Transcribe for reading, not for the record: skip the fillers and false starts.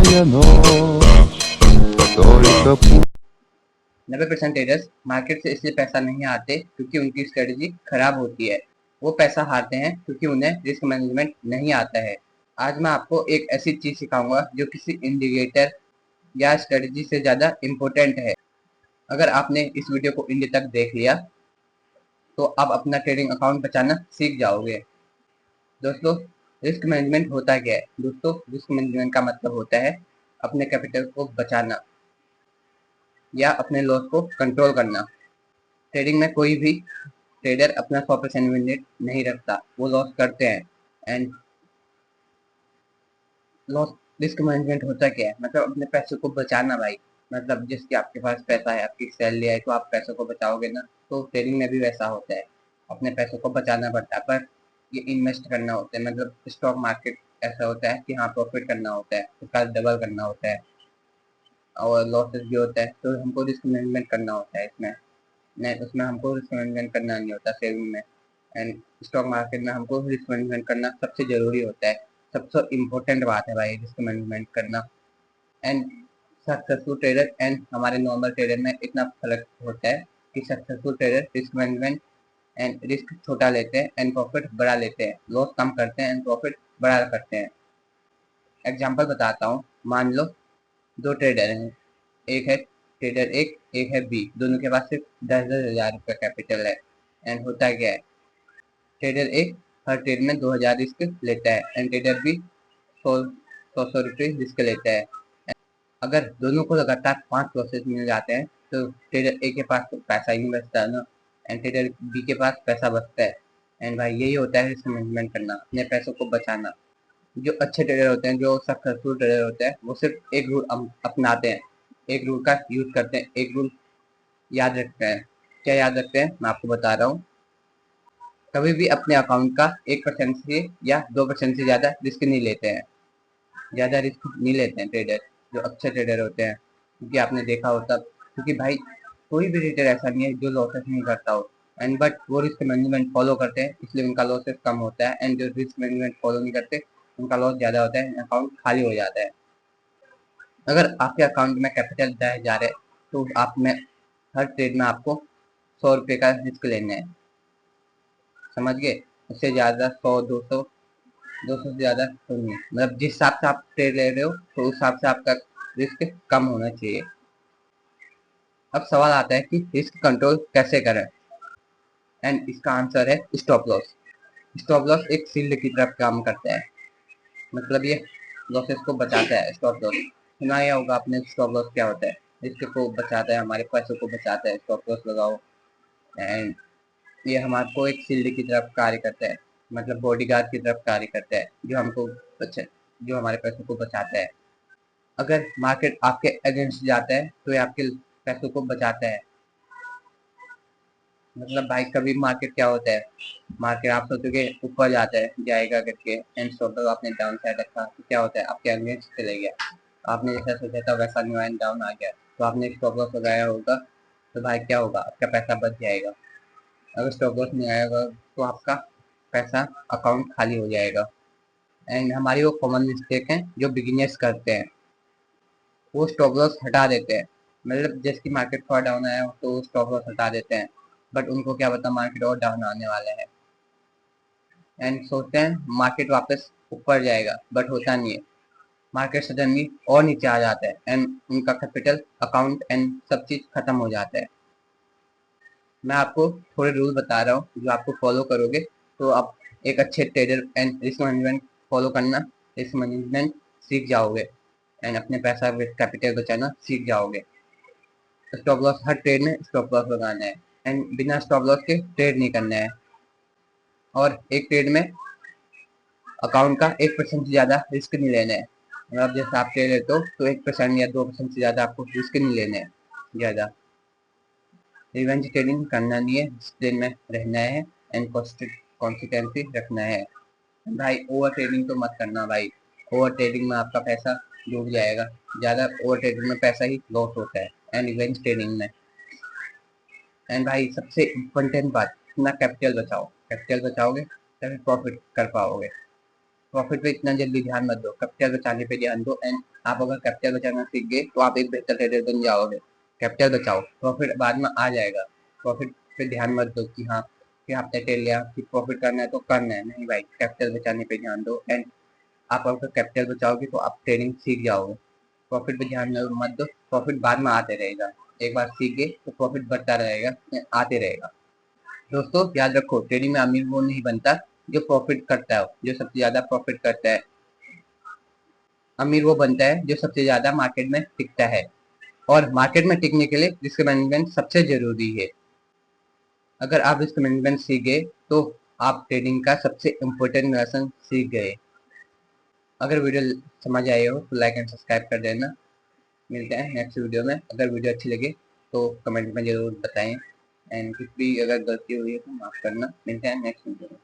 90% traders market से इसलिए पैसा नहीं आते क्योंकि उनकी स्ट्रेटजी खराब होती है। वो पैसा हारते हैं क्योंकि उन्हें रिस्क मैनेजमेंट नहीं आता है। आज मैं आपको एक ऐसी चीज सिखाऊंगा जो किसी इंडिकेटर या स्ट्रेटजी से ज्यादा इम्पोर्टेंट है। अगर आपने इस वीडियो को इंड तक देख लिया तो आप अपना ट्रेडिंग अकाउंट बचाना सीख जाओगे। दोस्तों, रिस्क मैनेजमेंट होता क्या है? दोस्तों, रिस्क मैनेजमेंट का मतलब होता है अपने कैपिटल को बचाना या अपने लॉस को कंट्रोल करना। ट्रेडिंग में कोई भी ट्रेडर अपना 100% विन नहीं रखता, वो लॉस करते हैं। एंड लॉस रिस्क मैनेजमेंट होता क्या है? मतलब अपने पैसे को बचाना भाई। मतलब जिसके आपके पास पैसा है, आपकी सैलरी है, तो आप पैसों को बचाओगे ना। तो ट्रेडिंग में भी वैसा होता है, अपने पैसों को बचाना पड़ता है। पर ये इन्वेस्ट करना होता है, मतलब स्टॉक मार्केट ऐसा होता है कि हाँ प्रॉफिट करना होता है, उसका डबल करना होता है। और लॉसेस भी होता है, तो हमको रिस्क मैनेजमेंट करना होता है इसमें। नहीं, उसमें हमको रिस्क मैनेजमेंट करना नहीं होता सेविंग में। एंड स्टॉक मार्केट में हमको रिस्क मैनेजमेंट करना सबसे जरूरी होता है। सबसे इम्पोर्टेंट बात है भाई रिस्क मैनेजमेंट करना। एंड सक्सेसफुल ट्रेडर एंड हमारे नॉर्मल ट्रेडर में इतना फर्क होता है कि successful trader risk management and risk छोटा लेते हैं एंड प्रॉफिट बड़ा लेते हैं, लॉस कम करते हैं एंड प्रॉफिट बड़ा करते हैं। एग्जांपल बताता हूँ। मान लो दो ट्रेडर हैं, एक है ट्रेडर एक है बी। दोनों के पास सिर्फ 10,000 रुपये कैपिटल है। एंड होता क्या है, ट्रेडर एक हर ट्रेड में 2,000 रिस्क लेता है एंड ट्रेडर बी सौ रुपये रिस्क लेता है। अगर दोनों को लगातार 5 लॉसेस मिल जाते हैं तो ट्रेडर ए के पास तो पैसा ही नहीं बचता है ना, एंड ट्रेडर बी के पास पैसा बचता है। एंड भाई यही होता है रिस्क मैनेजमेंट करना, अपने पैसों को बचाना। जो अच्छे ट्रेडर होते हैं, जो सक्सेसफुल ट्रेडर होते हैं, वो सिर्फ एक रूल अपनाते हैं, एक रूल का यूज करते हैं, एक रूल याद रखते हैं। क्या याद रखते हैं, मैं आपको बता रहा हूँ। कभी भी अपने अकाउंट का 1% से या 2% से ज्यादा रिस्क नहीं लेते हैं। ज्यादा रिस्क नहीं लेते हैं ट्रेडर, जो अच्छे ट्रेडर होते हैं। क्योंकि आपने देखा होता, क्योंकि भाई कोई भी ट्रेडर ऐसा नहीं है जो लॉसेस नहीं करता हो। एंड बट वो रिस्क मैनेजमेंट फॉलो करते हैं, इसलिए उनका लॉसेस कम होता है। एंड जो रिस्क मैनेजमेंट फॉलो नहीं करते, उनका लॉस ज्यादा होता है, अकाउंट खाली हो जाता है। अगर आपके अकाउंट में कैपिटल 10,000 है तो आप में हर ट्रेड में आपको 100 रुपये का रिस्क लेना है। समझ गए? उससे ज्यादा 100, 200 से ज्यादा तो नहीं। मतलब जिस हिसाब से आप ट्रेड ले रहे हो तो उस हिसाब से आपका रिस्क कम होना चाहिए। अब सवाल आता है कि रिस्क कंट्रोल कैसे करें, एंड इसका आंसर है स्टॉप लॉस। स्टॉप लॉस एक शील्ड की तरफ काम करता है, मतलब ये लॉसेस को बचाता है। स्टॉप लॉस सुना ही होगा आपने, स्टॉप लॉस क्या होता है? रिस्क को बचाता है, हमारे पैसों को बचाता है। स्टॉप लॉस लगाओ एंड ये हमारे एक शील्ड की तरफ कार्य करता है, मतलब बॉडीगार्ड की तरफ कार्य करता है, जो हमको बचा, जो हमारे पैसों को बचाता है। अगर मार्केट आपके अगेंस्ट जाता है तो ये आपके पैसों को बचाता है। मतलब भाई कभी मार्केट क्या होता है, मार्केट आप सोचोगे ऊपर जाता है जाएगा करके, एंड स्टॉप लॉस आपने डाउन साइड रखा तो क्या होता है, आपके अगेंस्ट चले गया। आपने जैसा सोचा था वैसा नहीं हुआ एंड डाउन आ गया, तो आपने स्टॉप लॉस लगाया होगा, तो भाई क्या होगा, आपका पैसा बच जाएगा। अगर स्टॉप लॉस नहीं आएगा तो आपका पैसा अकाउंट खाली हो जाएगा। एंड हमारी वो कॉमन मिस्टेक है जो बिगिनर्स करते हैं, वो स्टॉप लॉस हटा देते हैं। मतलब जैसे कि मार्केट थोड़ा डाउन आया हो तो वो स्टॉप लॉस हटा देते हैं, बट उनको क्या पता मार्केट और डाउन आने वाला है। एंड सोचते हैं मार्केट वापस ऊपर जाएगा, बट होता नहीं है। मार्केट सडनली और नीचे आ जाता है एंड उनका कैपिटल, अकाउंट एंड सब चीज खत्म हो जाता है। मैं आपको थोड़े रूल बता रहा हूँ, जो आपको फॉलो करोगे तो आप एक अच्छे trader and risk management follow करना, रिस्क मैनेजमेंट सीख जाओगे एंड अपने पैसा कैपिटल बचाना सीख जाओगे। स्टॉप लॉस हर ट्रेड में स्टॉप लॉस लगाना है एंड बिना स्टॉप लॉस के ट्रेड नहीं करना है। और एक ट्रेड में अकाउंट का 1% से ज्यादा रिस्क नहीं लेना है। मतलब जैसे आप ट्रेड लेते हो तो 1% या 2% से ज्यादा आपको रिस्क नहीं लेना है ज्यादा। रिवेंज ट्रेडिंग करना नहीं है, ट्रेड में रहना है एंड कॉन्सिस्टेंसी रखना है। भाई ओवर ट्रेडिंग तो मत करना भाई, ओवर ट्रेडिंग में आपका पैसा डूब जाएगा। ज्यादा ओवर ट्रेडिंग में पैसा ही लॉस होता है एंड रिवेंज ट्रेडिंग में। एंड भाई सबसे इम्पोर्टेंट बात, अपना कैपिटल बचाओ। कैपिटल बचाओगे तभी प्रॉफिट कर पाओगे। प्रॉफिट पे इतना जल्दी ध्यान मत दो, कैपिटल बचाने पे ध्यान दो। एंड आप अगर कैपिटल बचाना सीख गए तो आप एक बेहतर ट्रेडर बन जाओगे। कैपिटल बचाओ, प्रॉफिट बाद में आ जाएगा। प्रॉफिट पे ध्यान मत दो कि हाँ कि आपने ट्रेड लिया कि प्रॉफिट करना है तो करना है, नहीं भाई, कैपिटल बचाने पे ध्यान दो। एंड आप अगर कैपिटल बचाओगे तो आप ट्रेडिंग सीख जाओगे। प्रॉफिट पे ध्यान मत दो, प्रॉफिट बाद में आते रहेगा। एक बार सीख गए तो प्रॉफिट बढ़ता रहेगा, आते रहेगा। दोस्तों याद रखो, ट्रेडिंग में अमीर वो नहीं बनता जो प्रॉफिट करता है, जो सबसे ज्यादा प्रॉफिट करता है। अमीर वो बनता है जो सबसे ज्यादा मार्केट में टिकता है। और मार्केट में टिकने के लिए रिस्क मैनेजमेंट सबसे जरूरी है। अगर आप रिस्क मैनेजमेंट सीख गए तो आप ट्रेडिंग का सबसे इम्पोर्टेंट लेसन सीख गए। अगर वीडियो समझ आए हो तो लाइक एंड सब्सक्राइब कर देना। मिलते हैं नेक्स्ट वीडियो में। अगर वीडियो अच्छी लगे तो कमेंट में जरूर बताएं। एंड कुछ भी अगर गलती हुई है तो माफ करना। मिलते हैं नेक्स्ट वीडियो में।